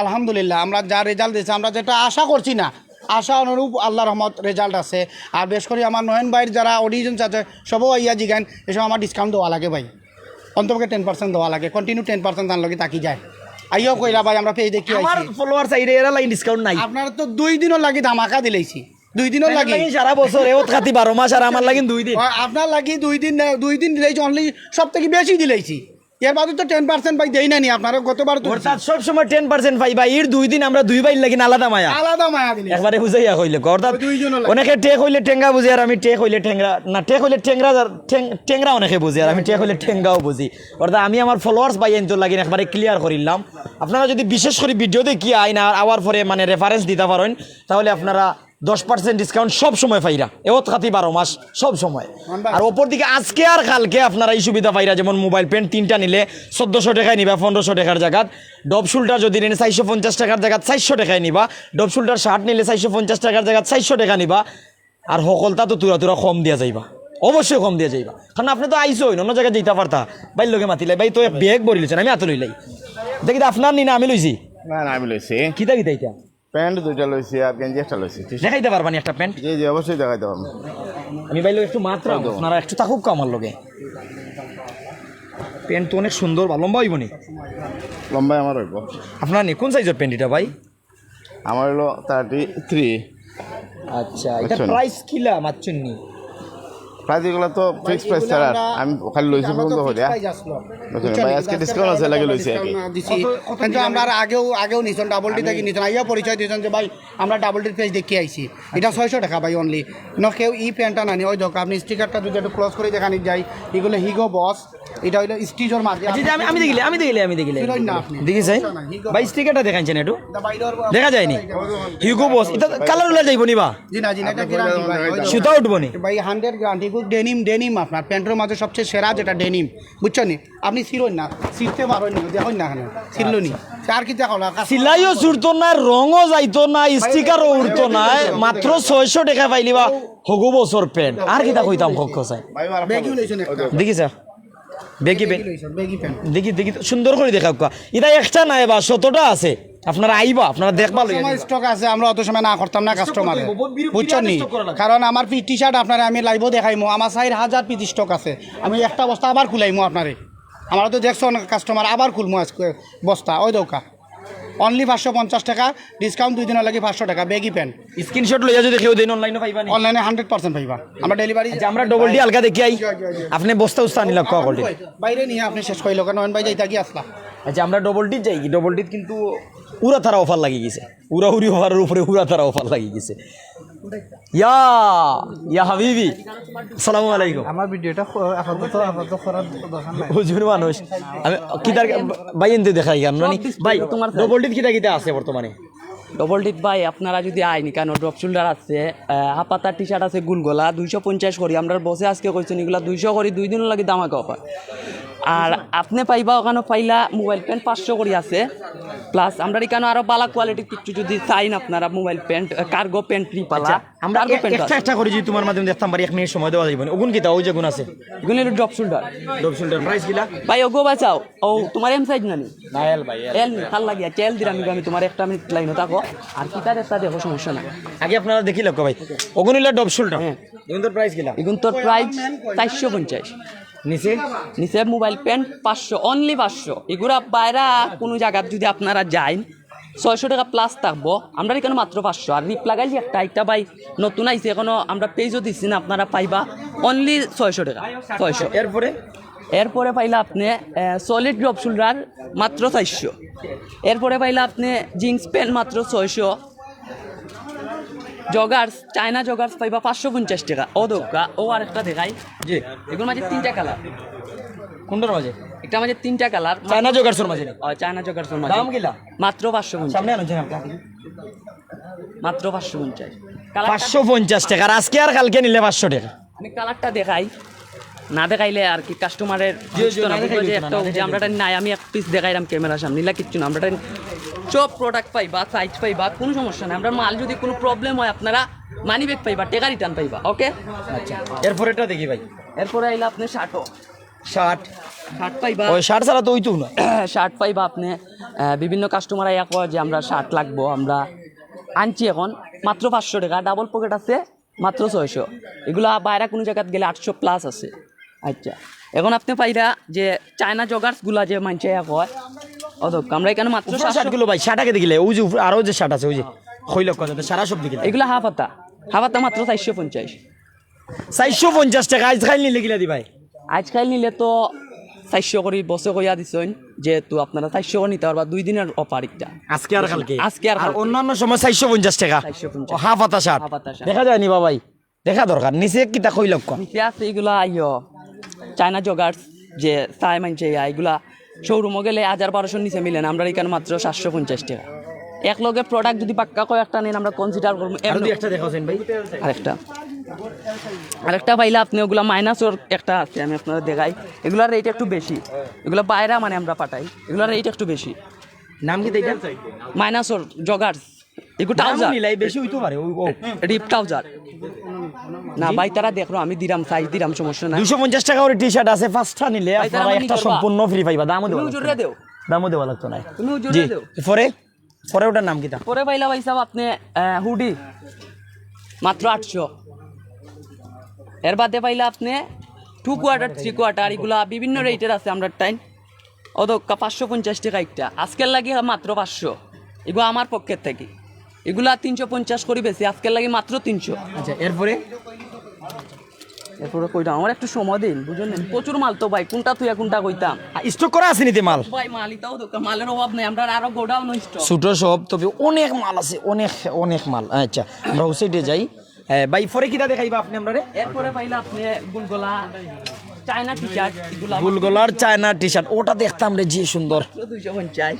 আলহামদুলিল্লাহ আমরা যা রেজাল্ট দিয়েছি, আমরা যেটা আশা করছি না, আশা অনুরূপ আল্লাহ রহমত রেজাল্ট আছে। আর বেশ করে আমার নয়ন ভাইয়ের যারা অডিয়েন্স আছে সবও ইয়া জিগান, এসব আমার ডিসকাউন্ট দেওয়া লাগে ভাই, অন্তপক্ষে 10% দেওয়া লাগে, কন্টিনিউ 10% তার লগে তাকি যায়। আইও কইরা ভাই আমরা পেজ দেখি
আমার
আইছি,
ফলোয়ার সাইডে এরা লাইন ডিসকাউন্ট নাই।
আপনারা তো 2 দিনও লাগি ধামাকা দিলেইছি, 2 দিনও লাগি
সারা বছর এও খাতি 12 মাস, আর আমার লাগি 2 দিন।
আপনার লাগি 2 দিন দিলেইছি, অনলি সব থেকে বেশি দিলেইছি। এর বাদে তো 10% ভাই দেই নাই আপনারা গতবার তো
অর্থাৎ সব সময় 10% পাই ভাই, এর 2 দিন আমরা 2 ভাই লাগি আলাদা মায়া,
আলাদা মায়া দিলে
একবারে বুঝাইয়া কইলে অর্থাৎ অনেকে টেক হইলে টেঙ্গা বুঝি, আর আমি টেক হইলে টেঙ্গা না, টেক হইলে টেঙ্গা অনেকে বুঝি, আর আমি টেক হইলে টেঙ্গাও বুঝি। অর্থাৎ আমি আমার ফলোয়ার্স ভাই এনতো লাগি একবারে ক্লিয়ার করিলাম। আপনারা যদি বিশেষ করে ভিডিও দেখি আইনা আওয়ার পরে মানে রেফারেন্স দিতে পারেন, তাহলে আপনারা 10% ডিসকাউন্ট সব সময় পাইরা, এওত খাতি 12 মাস সব সময়। আর ওপর দিকে আজকে আর কালকে আপনারা এই সুবিধা পাইরা, যেমন মোবাইল পেন 3টা নিলে 1400 টাকায় নিবা 1500 টাকার জায়গাত, ডব শোল্ডার যদি নেন 450 টাকার জায়গাত 400 টাকায় নিবা, ডব শোল্ডার শার্ট নিলে 450 টাকার জায়গাত 400 টাকা নিবা। আর সকলটা তো তুরা কম দিয়া যাইবা, অবশ্যই কম দিয়া যাইবা, কারণ আপনি তো আইসো অন্য জায়গায় যেতে পারতা, ভাই লোকে মাতিলাই ভাই তো ব্যাগ ভরি লইছেন, আমি হাতে লইলাই দেখি আপনার নি না আমি লইছি
না না আমি লইছি
কিতা এটা
প্যান্ট 2টা লইছি আর গেঞ্জি একটা লইছি।
দেখাইতে পারবানি একটা প্যান্ট?
জি জি অবশ্যই দেখাইতে পারবো।
আমি ভাই একটু মাত্র আপনারা একটু থাকুক আমার লগে। প্যান্ট তো অনেক সুন্দর, ভালো লম্বা হইব নি?
লম্বাই আমার হইব।
আপনার নি কোন সাইজের প্যান্ট এটা ভাই?
আমার হলো 33।
আচ্ছা, এটা
আচ্ছা।
প্রাইস কিলা মাচ্ছেন নি?
প্রাইস এগুলো তো ফিক্স প্রাইস ছাড়া, আমি খালি লইছি পর্যন্ত হইয়া ভাই আজকে ডিসকাউন্ট আছে লাগে লইছি আর কি।
কিন্তু আমরা আর আগেও নিছেন ডাবল ডি থেকে নিছেন, আইয়া পরিচয় দিয়েছেন যে ভাই আমরা ডাবল ডির পেজ দেখি আইছি, এটা 600 টাকা ভাই অনলি। কেউ ই প্যান্টটা নানি ওই দেখো আপনি স্টিকারটা যদি একটু ক্লোজ করে দেখানি যাই, এগুলো হিগো বস, এটা হইলো স্টিজর মাঝে।
আচ্ছা আমি দেখিলে দেখি চাই ভাই স্টিকারটা দেখাইছেন একটু দেখা যায়নি? হিগো বস এটা কালার উলা যাইব নি বা?
জি না এটা গ্যারান্টি ভাই,
সুতা উঠবো নি
ভাই 100 গ্যারান্টি। ডেনিম আপনার প্যান্টের মাঝে সবচেয়ে সেরা যেটা ডেনিম, বুঝছেন নি? আপনি ছিলেন না, ছিটতে পারেন নি, দেখুন না এখানে ছিল নি, আর কি দেখো না,
সিলাইও ছুটতো না, রঙও যাইতো না, স্টিকারও উঠতো না, মাত্র 600 টাকা পাইলি বা হগু বছর প্যান্ট। আর কিতা কইতাম কক্ষ চাই
বেগি লইছেন একটা,
দেখিছা বেগি
বেগি প্যান্ট
দেখি সুন্দর করে দেখা এটা একটা নাই বা 100টা আছে, আপনারা আইবা আপনারা দেখবা
সময় স্টক আছে, আমরা অত সময় না করতাম না কাস্টমারে, বুঝছেন নি? কারণ আমার টি শার্ট আপনারা আমি লাইভও দেখাইমো, আমার 4000 পিস স্টক আছে, আমি একটা বস্তা আবার খুলাইমো আপনারে, আমরা তো দেখছো কাস্টমার আবার খুলমো আজকে বস্তা, ওই দৌকা অনলি 550 টাকা ডিসকাউন্ট, 2 দিনের লাগে 500 টাকা বেগি প্যান্ট।
স্ক্রিনশট লইয়া যদি কেউ দেন অনলাইনে পাইবা নি?
অনলাইনে 100% পাইবা, আমরা ডেলিভারি।
আমরা ডবল ডি আলগা দেখি আই, আপনি বস্তা উস্তা নিলাম কোয়ালিটি
বাইরে নিয়ে আপনি শেষ কইলো কেন ভাই যাইতা কি আসলা।
আচ্ছা আমরা ডবল ডি যাই, ডবল ডি কিন্তু উড়া তারা অফার লাগিয়ে গেছে, উড়াউড়ি অফারের উপরে উড়া তারা অফার লাগিয়ে গেছে। ইয়া হাবিবি আসসালামু আলাইকুম।
আমার ভিডিওটা আপাতত করার দরকার নাই,
হুজুর মানুষ আমি কিদার ভাই এনতে দেখাই কেন ভাই তোমার ডবল ডি কিটা আছে বর্তমানে?
ডবল ডিট ভাই আপনারা যদি আইনি কেন ড্রপ শোল্ডার আছে, হাপাতা টি শার্ট আছে গুলগোলা 250 করি, আমরা বসে আজকে কইছেন এগুলা 200 করি, 2 দিন লাগে দামাকা অফার। আর আপনি পাইবা ওখানে পাইলা মোবাইল প্যান্ট 500 করে আছে প্লাস আমরা এখানে আরো ভালো কোয়ালিটি কিছু যদি চাইন আপনারা মোবাইল প্যান্ট কার্গো প্যান্ট রিপালা
আমরা
কার্গো প্যান্ট
একটা একটা করে যদি তোমার মাধ্যমে দেখতাম পারি 1 মিনিট সময় দেওয়া যাবে ওগুন কি তা ওই যে গুণ আছে
এগুলো ড্রপ শোল্ডার
ডব শোল্ডার প্রাইস কিলা
ভাই ওগো বাঁচাও ও তোমার এম সাইজ নানি
না এল ভাই
এল ভাল লাগিয়া চেল দিলাম আমি তোমার 1 মিনিট লাইনে থাকো আর কিতার একটা দেখো সমস্যা না
আগে আপনারা দেখি লক্ষ্য ভাই ওগুন হইলা ডব শোল্ডার এগুন তোর প্রাইস কিলা
এগুন তোর প্রাইস 450
নিচে
নিচে মোবাইল প্যান্ট 500 অনলি 500 এগুলা বাইরা কোনো জায়গা যদি আপনারা যান 600 টাকা প্লাস থাকবো আমরা এখানে মাত্র 500 আর রিপ লাগাইছি একটা ভাই নতুন আইছে এখনো আমরা পেজও দিচ্ছি না আপনারা পাইবা অনলি 600 টাকা 600 এরপরে পাইলা আপনি সলিড ড্রপ শোল্ডার মাত্র 400 এরপরে পাইলা আপনি জিন্স প্যান্ট মাত্র 600 জগার্স চায়না জগার্স পাইবা 550 টাকা ও দোকা ও আরেকটা দেখাই
জি
এগুলোর মাঝে 3টা কালার
কোনটার মাঝে
একটা মাঝে 3টা কালার
চায়না জোগাড়সর মাঝে
চায়না জগার্সের মাঝে
দাম কিলা
মাত্র 550
সামনে আনো জানা
মাত্র 550 কালারটা
550 টাকা আর আজকে আর কালকে নিলে 500 টাকা
আমি কালারটা দেখাই না দেখাইলে আর কি কাস্টমারের
না দেখাইলে
যে
তো
একটা
না,
যে আমরা নাই আমি এক পিস দেখাইলাম ক্যামেরার সামনে নিলা কিচ্ছু না আমরা সব প্রোডাক্ট পাইবা সাইজ পাইবা কোনো সমস্যা নাই আমরা মাল যদি কোনো প্রবলেম হয় আপনারা মানি ব্যাগ পাইবা টাকা রিটার্ন পাইবা ওকে
আচ্ছা এরপর এটা দেখি ভাই
এরপরে আইলা আপনি শার্টও
শার্ট
শার্ট পাইবা
ওই শার্ট ছাড়া তো ওইতো না
শার্ট পাইবা আপনি বিভিন্ন কাস্টমার আইয়া কয় যে আমরা শার্ট লাগবো আমরা আনছি এখন মাত্র 500 টাকা ডাবল পকেট আছে মাত্র 600 এগুলা বাইরে কোনো জায়গায় গেলে 800 প্লাস আছে আচ্ছা এখন আপনি পাইরা যে চায়না জগার্সগুলা যে মানছে কয় অদক আমরা এখানে মাত্র 700
শার্টগুলো ভাই শার্টাকে দেখিলে ওই যে আরো যে শার্ট আছে ওই যে কই লক্ষ যাতে সারা সব দেখিলে
এগুলা হাফাতা মাত্র 450
450 টাকা আজ খাইল নিলে গিলা দি ভাই
আজকাল নিলে তো 400 করে বসে কইয়া দিছেন যেহেতু আপনারা 400 করে নিতে পারবা 2 দিনের অফার এটা
আজকে আর কালকে
আজকে আর কালকে।
অন্যান্য সময় 450 টাকা
450
ও হাফ হাতা শার্ট
হাফ হাতা শার্ট।
দেখা যায় নি ভাই দেখা দরকার নিচে কিটা কই লক্ষ
নিচে আছে এগুলা চায়না জগার্স যে তাই মানছে এগুলা শোরুমে গেলে 1200 নিচে মিলে না আমরা এখানে মাত্র 750 টাকা এক লগে প্রোডাক্ট যদি পাক্কা কয় একটা নেন আমরা কনসিডার করব
আর দুই একটা দেখাছেন ভাই
আরেকটা পাইলে আপনি ওগুলা মাইনাসর একটা আছে আমি আপনাদের দেখাই এগুলার রেট একটু বেশি এগুলা বাইরে মানে আমরা পাঠাই এগুলার রেট একটু বেশি
নাম কি দেইটা
মাইনাসর জগার্স এগুলো ট্রাউজার
নিলাই বেশি হইতো পারে ও
রিপ ট্রাউজার না ভাই তারা দেখো আমি দিরাম সাইজ দিরাম সমস্যা নাই
250 টাকা করে টি-শার্ট আছে পাঁচটা নিলে
ভাই, তারা
আপনারা
মানি
একটা
করবা।
সম্পূর্ণ ফ্রি পাইবা দামও
তুমি
দেওয়া
উজুরে দেও
দামও দেওয়া লাগতো না
তুমি উজুরে
জি
দেও
পরে ওটার নাম কিটা
পরে পাইলা ভাই সাহেব আপনি হুডি মাত্র 800 এর বাদে পাইলা আপনি 2 কোয়ার্টার 3 কোয়ার্টার এগুলা বিভিন্ন রেটের আছে আমরা টাইম অদক্কা 550 টাকা একটা আজকের লাগে মাত্র 500 এগুলো আমার পক্ষের থেকে এগুলা 350 করে বেশি আজকের লাগে মাত্র 300
আচ্ছা এরপরে
এরপরে কইটা আমার একটু সময় দিন বুঝলেন প্রচুর মাল তো ভাই কোনটা তুই কোনটা কইতাম
স্টক করা আছে নিতে মাল
ভাই মালিতাও দোকান মালের অভাব নাই আমরা আরো গোডাউন স্টক
ছোট সব তবে অনেক মাল আছে অনেক মাল আচ্ছা আমরা ওই সাইডে যাই ভাই পরে কিটা দেখাইবা আপনি আমরারে
এরপরে পাইলা আপনি গুলগোলা চায়না টি-শার্ট এগুলা
গুলগোলার চায়না টি-শার্ট ওটা দেখতাম রে যে সুন্দর
250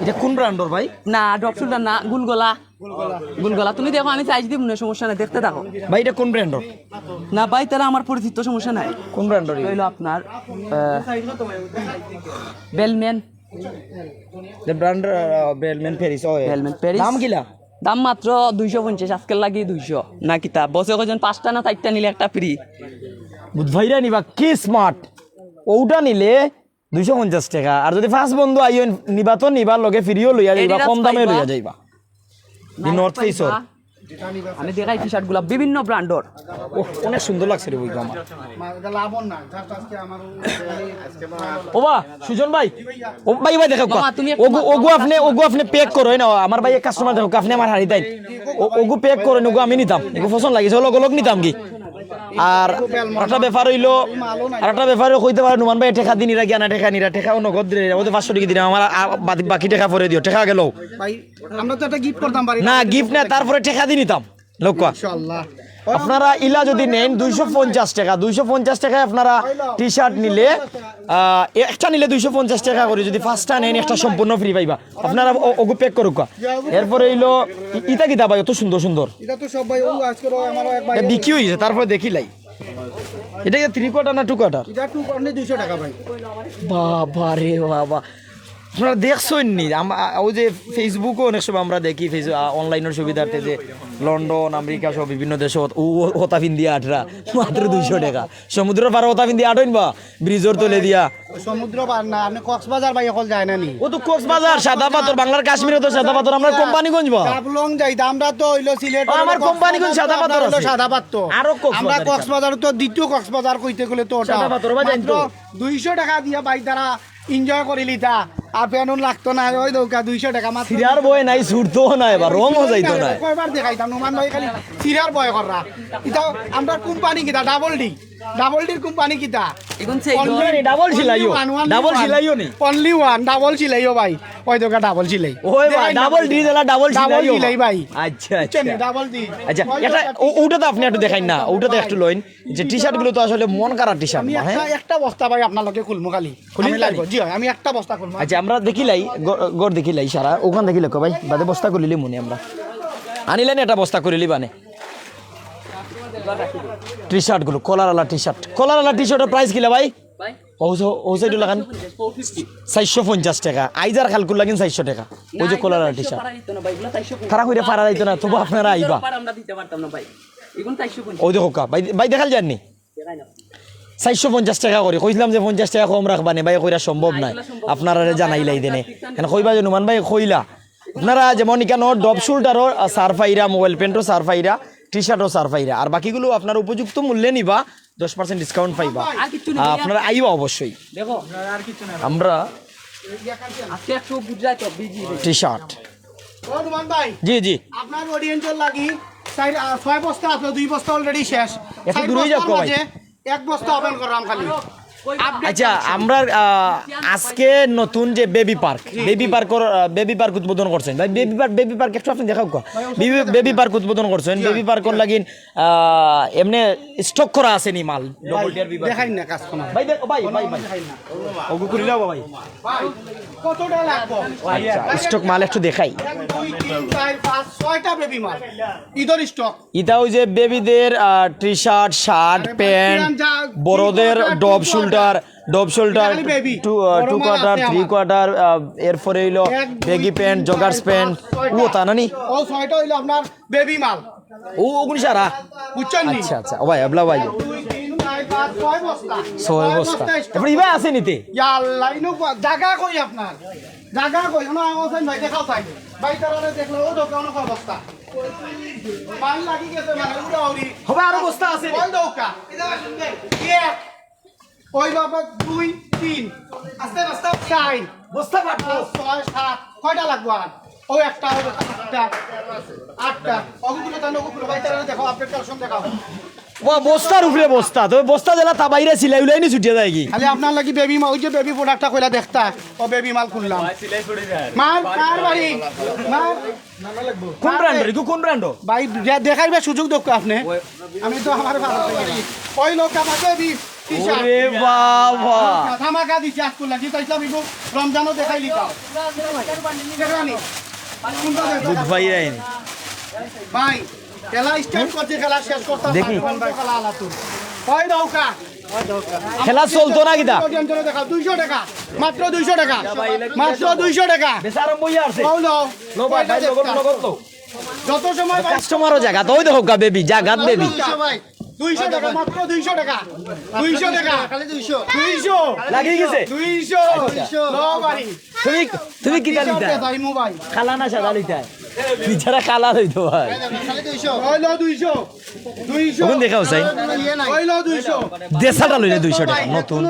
এটা কোন ব্র্যান্ডর ভাই
না ড্রপ শোল্ডার না গুলগোলা তুমি দেখো আমি সাইজ দিব না সমস্যা নাই দেখতে থাকো
ভাই এটা কোন ব্র্যান্ডর
না ভাই তারা আমার পরিচিত সমস্যা নাই
কোন ব্র্যান্ডর
হইলো আপনার Bellman
the brand Bellman Paris ও
বেলম্যান প্যারিস
দাম কিলা
দাম মাত্র 250 আজকাল লাগি 200 না কিতা বসে কজন 5টা না 4টা নিলে একটা ফ্রি
বুধভাইরা নিবা কি স্মার্ট ওটা নিলে 250 টাকা আর যদি ফার্স্ট বন্ধু আইও নিবা তো নিবার লগে ফ্রিও লইয়া যাইবা
Adidas
কম দামে
পাইবা।
লইয়া যাইবা দি নর্থ ফেসর
আমি দেখাই টি-শার্ট গুলা বিভিন্ন ব্র্যান্ডর
অনেক সুন্দর লাগছে রে বইটা আমার
এটা লাভন না জাস্ট আজকে আমার
ও বা সুজন ভাই ও ভাই দেখো
মামা, তুমি একটু
ওগু আপনি প্যাক করো না আমার ভাই কাস্টমার দেখো আপনি আমার হারি দেন ওগু প্যাক করে ওগু আমি নিতাম এগু পছন্দ লাগিছে লগ নিতাম কি আর একটা ব্যাপার হইলো আর একটা ব্যাপার কইতে পারে নুমান ভাই টাকা দিন রাখি আনা টাকা নিরা টাকা নগদ দিলে ওদের 500 টাকা দিন আমার বাকি টাকা পরে দিও টাকা গেল
ভাই আমরা তো একটা গিফট করতাম পারি
না গিফট না তারপরে টাকা দিয়ে নিতাম লোক
ইনশাআল্লাহ
আপনারা ইলা যদি নেন 250 টাকায় আপনারা টি-শার্ট নিলে একটা নিলে 250 টাকা করে যদি পাঁচটা নেন একটা সম্পূর্ণ ফ্রি পাইবা আপনারা ওগু প্যাক করুক এরপরে হইলো ইটা কিতা ভাই অত সুন্দর
এটা তো সব ভাই ও আজকে আমারও এক ভাই
বিক্রি হয়েছে তারপরে দেখিলাই এটা কি 3 কোয়ার্টার না 2 কোয়ার্টার?
এটা অনলি 200 টাকা ভাই।
বাবা রে বাবা, আপনারা দেখছেন নি? ওই যে ফেসবুকও অনেক সময় আমরা দেখি অনলাইনের সুবিধার্থে যে লন্ডন আমেরিকা সব বিভিন্ন দেশে হতা ফিন দিয়া আটরা মাত্র 200 টাকা। সমুদ্র পার হতা ফিন দিয়া আটইন বা ব্রিজর তলে দিয়া।
সমুদ্র পার না, আপনি কক্সবাজার ভাই এখন যায় না নি?
ও তো কক্সবাজার সাদা পাথর, বাংলার কাশ্মীরে তো সাদা পাথর, আমরা কোম্পানিগঞ্জ বা
কাবলং যাইতা, আমরা তো হইলো সিলেট।
আমার কোম্পানিগঞ্জ সাদা পাথর আছে।
সাদা পাথর
আরো
আমরা কক্সবাজার তো দ্বিতীয় কক্সবাজার কইতে গেলে তো ওটা
সাদা পাথর বা জানতো।
200 টাকা দিয়া ভাই তারা এনজয় করিলি তা আর পেনুন লাগতো না, ওই দৌকা 200 টাকা মাত্র।
সিরার বয় নাই, ছুটতো না, এবার রঙও যাইতো না।
কয়বার দেখাইতাম নোমান ভাই খালি সিরার বয় কররা। এটা আমরা কোম্পানি কিটা ডাবল ডির কোম্পানি কিটা
ডাবল সিলাইও, ডাবল সিলাইও নি,
অনলি ওয়ান ডাবল সিলাইও ভাই, ওই দৌকা ডাবল সিলাই।
ওই ভাই ডাবল ডি জেলা ডাবল সিলাইও
সিলাই ভাই।
আচ্ছা আচ্ছা
ডাবল ডি।
আচ্ছা, এটা ওটা তো আপনি একটু দেখাই না, ওটা তো একটু লইন যে টি শার্ট গুলো তো আসলে মন কারা টি শার্ট।
আমি একটা বস্তা ভাই আপনাদেরকে খুলমু খালি। জি ভাই, আমি একটা বস্তা খুলমু।
আচ্ছা, আমরা দেখিলাই গড় দেখিলাই সারা ওখান দেখিলে ভাই বাদে বস্তা করিলি মনে আমরা আনিলেন এটা বস্তা করিলি বানে টি শার্ট গুলো কলারওয়ালা টি শার্টের প্রাইস কিলা ভাই? ও সাইড লাগান 450 টাকা, আইজার খালকুল লাগিন 400 টাকা। ওই যে কলারওয়ালা টি শার্ট খারাপ হইরে পারা যাইতো না, তবু আপনারা আইবা। ওই দেখো কা ভাই দেখাল যাননি 450 টাকা করে কইলাম যে 50 টাকা কম রাখবানে ভাই, কইরা সম্ভব নাই, আপনারা জানাইলাই দেনে কেন কইবা যে নুমান ভাই কইলা আপনারা যেমন এখানে ডব শোল্ডারও সারফাইরা, মোবাইল প্যান্টও সারফাইরা, টি শার্টও সারফাইরা, আর বাকিগুলো আপনার উপযুক্ত মূল্যে নিবা, 10% ডিসকাউন্ট পাইবা, আপনারা আইবা অবশ্যই। আমরা টি শার্ট
ও নোমান ভাই,
জি জি
আপনার অডিয়েন্সের লাগি 6 বস্তা আছে, 2 বস্তা অলরেডি শেষ।
একটু দূরে যাও ভাই।
এক বস্তা ওপেন করলাম খালি।
আচ্ছা, আমরা আজকে নতুন যে বেবি পার্ক উদ্বোধন করছেন ভাই, বেবি পার্ক একটু আপনি দেখাও বেবি পার্ক উদ্বোধন করছেন, বেবি পার্কর লাগিন এমনি স্টক করা আছে নি মাল?
দেখাই না কাস্টমার
ভাই দেখো ভাই ওগু করিলে হবে ভাই,
ভাই কতটা লাগবে?
আচ্ছা স্টক মাল একটু দেখাই।
1 2 3 4 5 6টা বেবি মাল ঈদের স্টক।
এটা ওই যে বেবিদের টি শার্ট, শার্ট, প্যান্ট, বড়দের ডব শোল্ডার 2 কোয়ার্টার 3 কোয়ার্টার, এরপরে হইলো বেগি প্যান্ট, জগার্স প্যান্ট, ও তা নানি
ও 6টা হইলো আপনার বেবি মাল।
ও ওগুলি সারা
বুঝছেন নি?
আচ্ছা আচ্ছা ও ভাই এবলা ভাই
2 3 4 5 6 বস্তা
6 বস্তা এবার ইবা আছে নিতে
ইয়াল্লা ইনো জায়গা কই আপনার? জায়গা কই? না হোসেন ভাই দেখাও তাই ভাই তারারে দেখলে ও দোকান কোন বস্তা মাল লাগি গেছে মানে উড়াউড়ি
হবে, আরো বস্তা আছে
ওই দোকা এটা শুনবেন এক ওই বাবা 2 3 আস্তে আস্তে 4
বস্তা কাটবো
6 7 কয়টা লাগবে আর? ও একটা হবে 8টা ওগুলো তো নগুলো ভাই তারারে দেখো আপডেট কালেকশন দেখাও।
ও বস্তার উপরে বস্তা, তবে বস্তা জেলা তা বাইরে সিলাই উলাই নি ছুটিয়ে যায় কি
খালি আপনার লাগি বেবি মাল, ওই যে বেবি প্রোডাক্টটা কইলা দেখতা ও বেবি মাল খুললাম। মার কার ভাই মার
কোন ব্র্যান্ড রে কোন ব্র্যান্ড?
ভাই দেখাইবে সুযোগ দক্ষ আপনি, আমি তো আমার ভালো লাগি ওই লোক আমাকে বেবি টি-শার্ট
ওরে বাবা
ধামাকা দিছি আজকে লাগি তাইলাম ইগো রমজানও দেখাইলি কা দেখানি কোনটা
দুধ ভাই আইন
ভাই খেলা স্টার্ট করতে খেলা শেষ করতে
দেখি।
খেলা আলা তুই ওই দৌকা
খেলা চলতো না কিটা?
200 টাকা মাত্র 200 টাকা মাত্র 200 টাকা
বেচারা বইয়া আছে
পাও দাও
লো ভাই ভাই লগর তো
যত সময় ভাই
কাস্টমারও জায়গা তো ওই দেখো গা বেবি জাগাত বেবি
200 টাকা মাত্র 200 টাকা 200 টাকা খালি 200
লাগিয়ে গেছে
200 লো বাড়ি
তুমি কি জানি
ভাই মোবাইল
খালা না সাদা লিটা বিচারা কালা হইতো ভাই
খালি 200 হইলো 200
ওখান দেখাও চাই
হইলো 200
দেশাটা লইলে 200 টাকা নতুন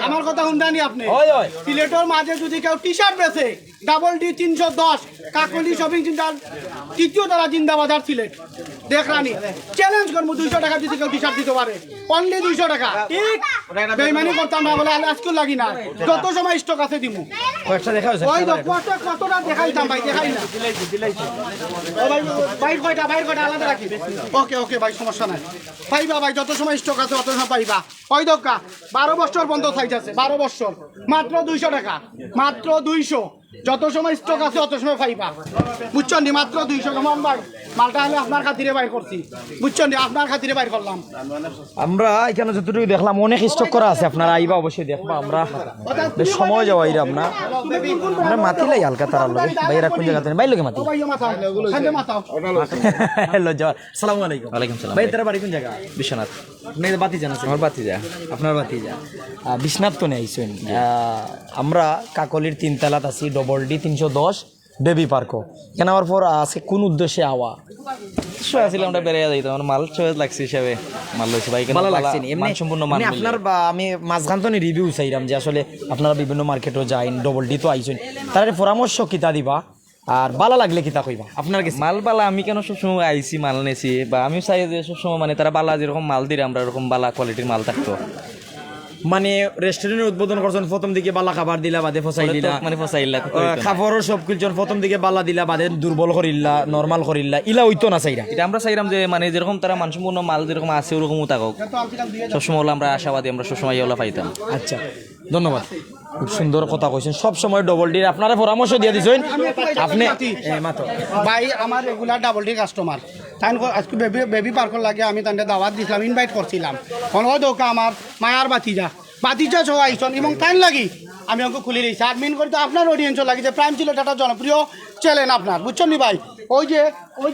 আমার কথা শুনদানি আপনি
ওই ওই
সিলেটের মাঝে যদি কেউ টি শার্ট বেচে ডাবল ডি 310 কাকলি শপিং সেন্টার তৃতীয় তারা জিন্দাবাজার সিলেট দেখরানি চ্যালেঞ্জ করবো 200 টাকা যদি কেউ টি শার্ট দিতে পারে অনলি 200 টাকা ঠিক বেইমানি করতাম না বলে আজকে লাগি না যত সময় স্টক আছে দিমু
কয়েকটা দেখাও
ওই কতটা দেখাইতাম ভাই দেখাই না ও ভাই বাইর কয়টা আলাদা রাখি ওকে ওকে ভাই সমস্যা নাই পাইবা ভাই যত সময় স্টক আছে তত সময় পাইবা ওই দক্কা 12 বছর বন্ধ সাইজ আছে 12 বছর মাত্র 200 টাকা মাত্র 200 যত সময় স্টক আছে অত সময় পাইবা বুঝছেন নি মাত্র 200 কেমন ভাই মালটা হলে আপনার খাতিরে বাইর করছি বুঝছেন নি আপনার খাতিরে বাইর করলাম
আমরা এখানে যতটুকু দেখলাম অনেক স্টক করা আছে, আপনারা আইবা অবশ্যই দেখবা। আমরা বেশ সময় যাওয়া আইরাম না, আমরা মাতিলাই হালকা তারার লগে ভাইরা কোন জায়গাতে বাইর লগে মাতি।
ও ভাই মাথা খাইলে মাথা
হ্যালো জয়, আসসালামু আলাইকুম।
ওয়ালাইকুম সালাম।
ভাই তারা বাড়ি কোন জায়গা?
বিশ্বনাথ।
আপনি বাতি জানাছেন?
আমার বাতি যা।
আপনার বাতি যা বিশ্বনাথ তো নেই আইসেন। আমরা কাকলির 3 তলাত আছি, ডবল ডি 310 বেবি পার্কও। কেন আমার পর আছে কোন উদ্দেশ্যে আওয়া?
আসলে আমরা বেড়ে যাইতাম, আমার মাল চয়েস লাগছে হিসাবে মাল লইছে ভাই।
ভালো লাগছে নি এমনি
সম্পূর্ণ মাল
আপনার আমি মাঝখান তো রিভিউ চাইলাম যে আসলে আপনারা বিভিন্ন মার্কেটও যাইন, ডবল ডি তো আইসেন, তার পরামর্শ কিতা দিবা আর ভালো লাগলে কিতা কইবা আপনার কাছে?
মাল বালা আমি কেন সবসময় আইসি মাল নেছি, বা আমি চাই যে সবসময় মানে তারা বালা যেরকম মাল দিলে আমরা এরকম বালা কোয়ালিটির মাল থাকতো।
মানে রেস্টুরেন্টের উদ্বোধন করছেন, প্রথম দিকে বালা খাবার দিলা বাদে ফসাই দিলা,
মানে ফসাইলা
খাবারও সব কিলছেন, প্রথম দিকে বালা দিলা বাদে দুর্বল করিল্লা, নরমাল করিল্লা, ইলা হইতো না চাইরা।
এটা আমরা চাইলাম যে মানে যেরকম তারা মানসম্পূর্ণ মাল যেরকম আছে ওরকমও থাকুক, সবসময় হলো আমরা আশাবাদী, আমরা সবসময় ওলা পাইতাম।
আচ্ছা ধন্যবাদ, খুব সুন্দর কথা কইছেন। সব সময় ডবল ডি আপনারা পরামর্শ দিয়ে দিছেন আপনি মাত্র
ভাই আমার রেগুলার ডাবল ডি কাস্টমার তাই আজকে বেবি পার্কর লাগে আমি তাদের দাওয়াত দিছিলাম, ইনভাইট করছিলাম। অনয় দৌকা আমার মায়ার বাতিজা সহ আইসন এবং টাইম লাগি আমি ওকে খুলে দিয়েছি। আর মেন করে তো আপনার অডিয়েন্সও লাগে যে প্রাইম ছিল একটা জনপ্রিয় চ্যানেল আপনার বুঝছেন নি ভাই। ওই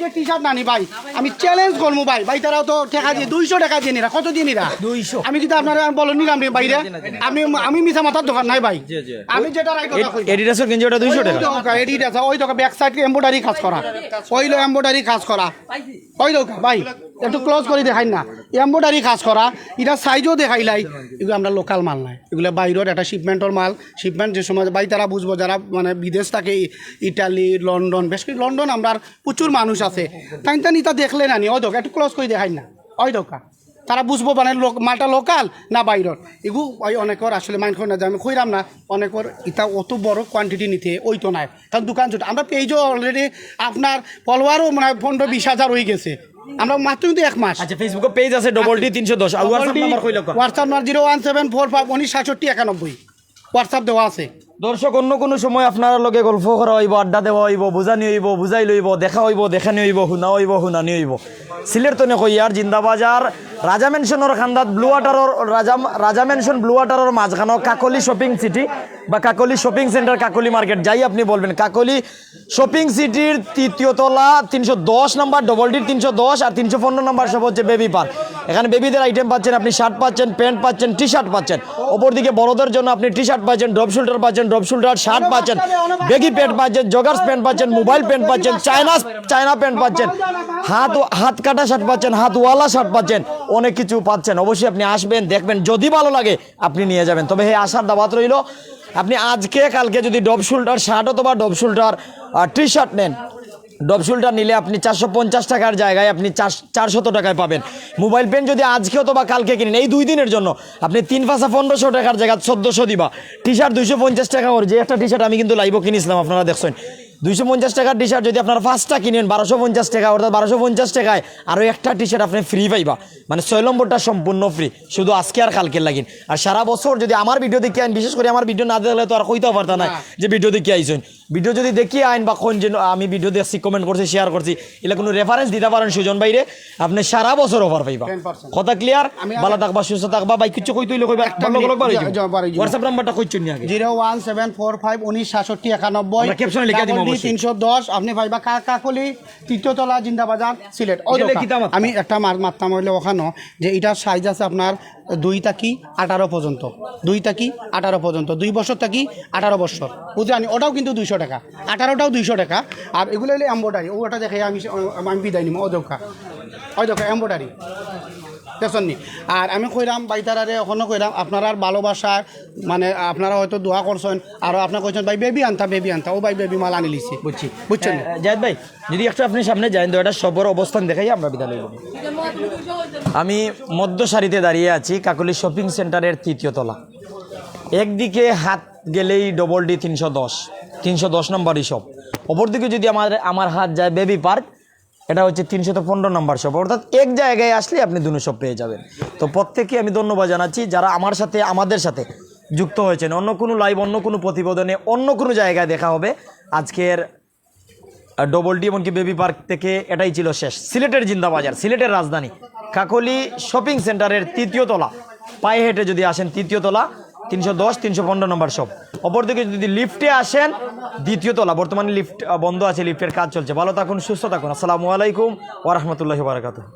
যে টি শার্ট নানি ভাই আমি চ্যালেঞ্জ করবো ভাই তারাও তো টাকা দিয়ে 200 টাকা দিয়ে নিরা, কত দিয়ে নিরা 200। আমি কিন্তু আপনারা বলো নিলাম রে বাইরে আমি মিশা মাথার দোকান নাই ভাই, আমি যেটা
এডিডাসের গেঞ্জি ওটা 200 টাকা
এডিডাস ওই দোকান ব্যাক সাইড এমব্রয়ডারি কাজ করা, ওইলো এমব্রয়ডারি কাজ করা ওই দোকান ভাই একটু ক্লোজ করে দেখাই না, এমব্রয়ডারি কাজ করা, এটা সাইজও দেখাইলাই। এগুলো আমরা লোকাল মাল নাই, এগুলো বাইরের একটা শিপমেন্টর মাল। শিপমেন্ট যে সময় ভাই তারা বুঝবো যারা মানে বিদেশ থাকে, ইটালি লন্ডন, বেশ করে লন্ডন আমরা প্রচুর মানুষ আছে, তাই তা দেখলে না নি ওই দোকান একটু ক্লোজ করে দেখাই না ওই দোকান তারা বুঝবো মানে মালটা লোকাল না বাইরের। এগুলো ওই অনেকর আসলে মাইন্ড করে না যে আমি খুঁজলাম না, অনেকর এটা অত বড় কোয়ান্টিটি নিতে ওই তো নাই, কারণ দোকান ছোট। আমরা পেজও অলরেডি আপনার ফলোয়ারও মানে 15-20 হাজার হয়ে গেছে, আমরা মাত্র কিন্তু 1 মাস।
আচ্ছা ফেসবুকে পেজ আছে ডবল ডি 310 আর হোয়াটসঅ্যাপ নাম্বার কইলো
হোয়াটসঅ্যাপ
নাম্বার 01745196191 হোয়াটসঅ্যাপ দেওয়া আছে।
দর্শক অন্য কোনো সময় আপনার লগে গল্প করা হইব, আড্ডা দেওয়া হইব, বুঝানি হইব, বুঝাই লইব, দেখা হইব, দেখানি হইব, শুনা হইব, শুনানি হইব। সিলেট তো কইয়ার জিন্দাবাজার রাজা মেনশনের খান্দাত ব্লু ওয়াটারের রাজা মেনশন ব্লু ওয়াটারের মাঝখানো কাকলি শপিং সিটি বা কাকলি শপিং সেন্টার, কাকলি মার্কেট যাই আপনি বলবেন। কাকলি শপিং সিটির 3য় তলা 310 নম্বর, ডবল ডির 310 আর 315 নম্বর সব হচ্ছে বেবি পার্ক। এখানে বেবিদের আইটেম পাচ্ছেন, আপনি শার্ট পাচ্ছেন, প্যান্ট পাচ্ছেন, টি শার্ট পাচ্ছেন। অপরদিকে বড়দের জন্য আপনি টি শার্ট পাচ্ছেন, ড্রপ শোল্ডার পাচ্ছেন, ড্রপ শোল্ডার শার্ট পাচ্ছেন, বেগি প্যান্ট পাচ্ছেন, জগার্স প্যান্ট পাচ্ছেন, মোবাইল প্যান্ট পাচ্ছেন, চায়না প্যান্ট পাচ্ছেন, হাত কাটা শার্ট পাচ্ছেন, হাতওয়ালা শার্ট পাচ্ছেন, অনেক কিছু পাচ্ছেন। অবশ্যই আপনি আসবেন, দেখবেন, যদি ভালো লাগে আপনি নিয়ে যাবেন। তবে হে আসার দাওয়াত রইল। আপনি আজকে কালকে যদি ডব শোল্ডার শার্ট অথবা ডব শোল্ডার টি শার্ট নেন, ডব শোল্ডার নিলে আপনি 450 টাকার জায়গায় আপনি 400 টাকায় পাবেন। মোবাইল পেন যদি আজকে অথবা কালকে কিনেন এই 2 দিনের জন্য আপনি 3-1500 টাকার জায়গায় 1400 দিবা। টি শার্ট 250 টাকা ওর, যে একটা টি শার্ট আমি কিন্তু লাইভও কিনেছিলাম আপনারা দেখছেন। 250 টাকার টি শার্ট যদি আপনারা 5টা কিনেন 1250 টাকা, অর্থাৎ 1250 টাকায় আরও একটা টি শার্ট আপনি ফ্রি পাইবা, মানে 6 নম্বরটা সম্পূর্ণ ফ্রি, শুধু আজকে আর কালকে লাগিন। আর সারা বছর যদি আমার ভিডিও দেখে আইন, বিশেষ করে আমার ভিডিও না দেখলে তো আর কইতেও পারতা না যে ভিডিও দেখে আইছেন। ভিডিও যদি দেখিয়ে আইন বা কোন যে আমি ভিডিও দেখছি, কমেন্ট করছি, শেয়ার করছি, এগুলো কোনো রেফারেন্স দিতে পারেন সুজন বাইরে, আপনি সারা বছর অফার পাইবা। কথা ক্লিয়ার? ভালো থাকবা, সুস্থ থাকবা, ভাই কিছু কই তুইলে কইবা, হোয়াটসঅ্যাপ নাম্বারটা কইছেন নি আগে
01745196191,
আমরা ক্যাপশনে লিখে দিমু অবশ্যই।
310 আপনি পাইবা কাকলি 3য় তলা জিন্দাবাজার সিলেট। আমি একটা মারতাম হইলে ওখানে যে এটা সাইজ আছে আপনার 2 থেকে 18 পর্যন্ত, 2 থেকে 18 পর্যন্ত, 2 বছর থেকে 18 বছর বুঝলেন। ওটাও কিন্তু 200 টাকা, 18টাও 200 টাকা। আর এগুলো হলে এম্ব্রয়ডারি, ওটা দেখে আমি বিদায় নিব। ওই দোকা এম্ব্রয়ডারি দেখছেন। আর আমি কইলাম বাইতারারে এখনও কইলাম আপনারা ভালোবাসার মানে আপনারা হয়তো দোয়া করছেন, আর আপনার কইছেন ভাই বেবি আনতা, ও ভাই বেবি মাল আনি লিছি, বুঝছেন
জায়েদ ভাই। যদি একটা আপনি সামনে যান তো এটা সবর অবস্থান দেখাই আমরা বিদায় লইব। আমি মধ্য সারিতে দাঁড়িয়ে আছি কাকলি শপিং সেন্টারের 3য় তলা। একদিকে হাত গেলেই ডবল ডি 310 নম্বরই শপ, অপরদিকে যদি আমার হাত যায় বেবি পার্ক, এটা হচ্ছে 315 নম্বর শপ। অর্থাৎ এক জায়গায় আসলে আপনি দুটো শপ পেয়ে যাবেন। তো প্রত্যেককে আমি ধন্যবাদ জানাচ্ছি যারা আমাদের সাথে যুক্ত হয়েছেন। অন্য কোনো লাইভ, অন্য কোনো প্রতিবেদনে, অন্য কোনো জায়গায় দেখা হবে। আজকের ডবল ডি এমনকি বেবি পার্ক থেকে এটাই ছিল শেষ। সিলেটের জিন্দাবাজার, সিলেটের রাজধানী কাকলি শপিং সেন্টারের 3য় তলা, পায়ে হেঁটে যদি আসেন 3য় তলা, 310 315 নম্বর শপ। অপরদিকে যদি লিফটে আসেন 2য় তলা, বর্তমানে লিফট বন্ধ আছে, লিফটের কাজ চলছে। ভালো থাকুন, সুস্থ থাকুন। আসসালামু আলাইকুম ওয়া রাহমাতুল্লাহি ওয়া বারাকাতুহু।